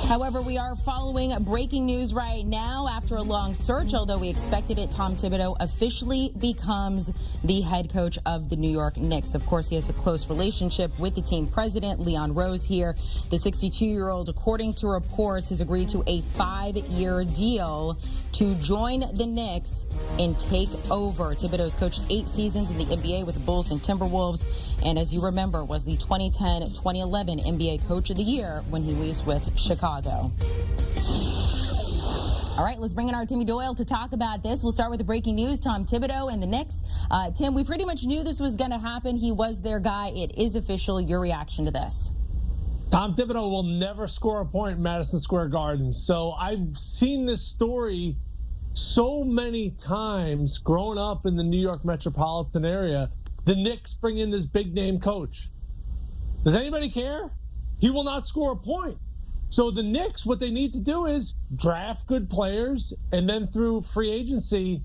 However, we are following breaking news right now. After a long search, although we expected it, Tom Thibodeau officially becomes the head coach of the New York Knicks. Of course, he has a close relationship with the team president, Leon Rose here. The 62-year-old, according to reports, has agreed to a 5-year deal to join the Knicks and take over. Thibodeau's coached 8 seasons in the NBA with the Bulls and Timberwolves, and as you remember, was the 2010-2011 NBA Coach of the Year when he was with Chicago. All right, let's bring in our Timmy Doyle to talk about this. We'll start with the breaking news. Tom Thibodeau and the Knicks. Tim, we pretty much knew this was going to happen. He was their guy. It is official. Your reaction to this? Tom Thibodeau will never score a point in Madison Square Garden. So I've seen this story so many times growing up in the New York metropolitan area. The Knicks bring in this big-name coach. Does anybody care? He will not score a point. So the Knicks, what they need to do is draft good players and then through free agency,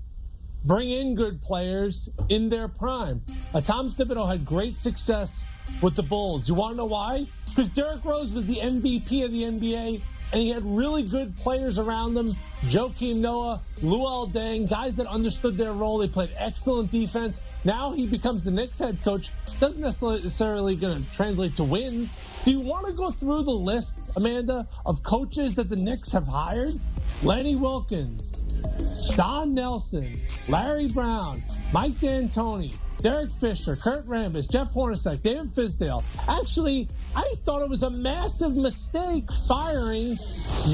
bring in good players in their prime. Tom Thibodeau had great success with the Bulls. You want to know why? Because Derrick Rose was the MVP of the NBA, and he had really good players around him. Joakim Noah, Luol Deng, guys that understood their role. They played excellent defense. Now he becomes the Knicks head coach. Doesn't necessarily going to translate to wins. Do you want to go through the list, Amanda, of coaches that the Knicks have hired? Lenny Wilkins, Don Nelson, Larry Brown, Mike D'Antoni, Derek Fisher, Kurt Rambis, Jeff Hornacek, David Fizdale. Actually, I thought it was a massive mistake firing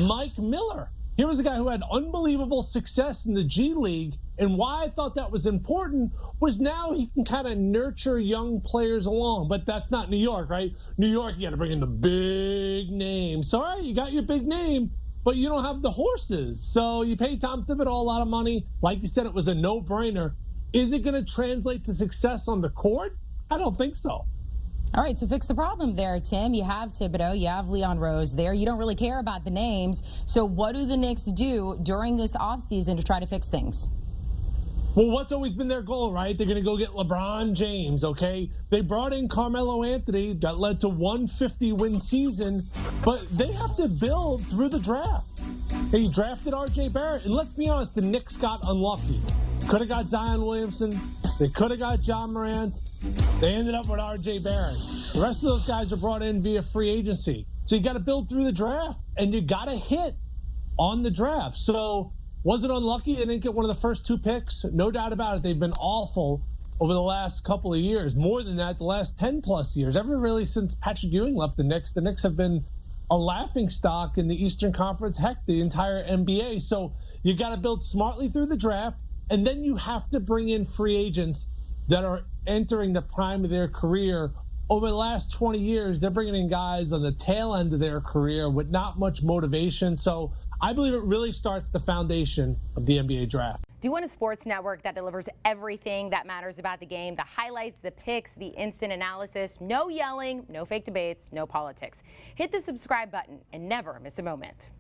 Mike Miller. Here was a guy who had unbelievable success in the G League, and why I thought that was important was now he can kind of nurture young players along. But that's not New York, right? New York, you got to bring in the big name. So, all right, you got your big name, but you don't have the horses. So you pay Tom Thibodeau a lot of money. Like you said, it was a no-brainer. Is it going to translate to success on the court? I don't think so. All right, so fix the problem there, Tim. You have Thibodeau, you have Leon Rose there. You don't really care about the names. So what do the Knicks do during this offseason to try to fix things? Well, what's always been their goal, right? They're going to go get LeBron James, okay? They brought in Carmelo Anthony. That led to 150-win season. But they have to build through the draft. They drafted R.J. Barrett. And let's be honest, the Knicks got unlucky. Could have got Zion Williamson. They could have got John Morant. They ended up with R.J. Barrett. The rest of those guys are brought in via free agency. So you got to build through the draft, and you got to hit on the draft. So was it unlucky they didn't get one of the first 2 picks? No doubt about it. They've been awful over the last couple of years. More than that, the last 10-plus years. Ever really since Patrick Ewing left the Knicks have been a laughingstock in the Eastern Conference, heck, the entire NBA. So you got to build smartly through the draft, and then you have to bring in free agents that are entering the prime of their career. Over the last 20 years, they're bringing in guys on the tail end of their career with not much motivation. So I believe it really starts the foundation of the NBA draft. Do you want a sports network that delivers everything that matters about the game? The highlights, the picks, the instant analysis, no yelling, no fake debates, no politics. Hit the subscribe button and never miss a moment.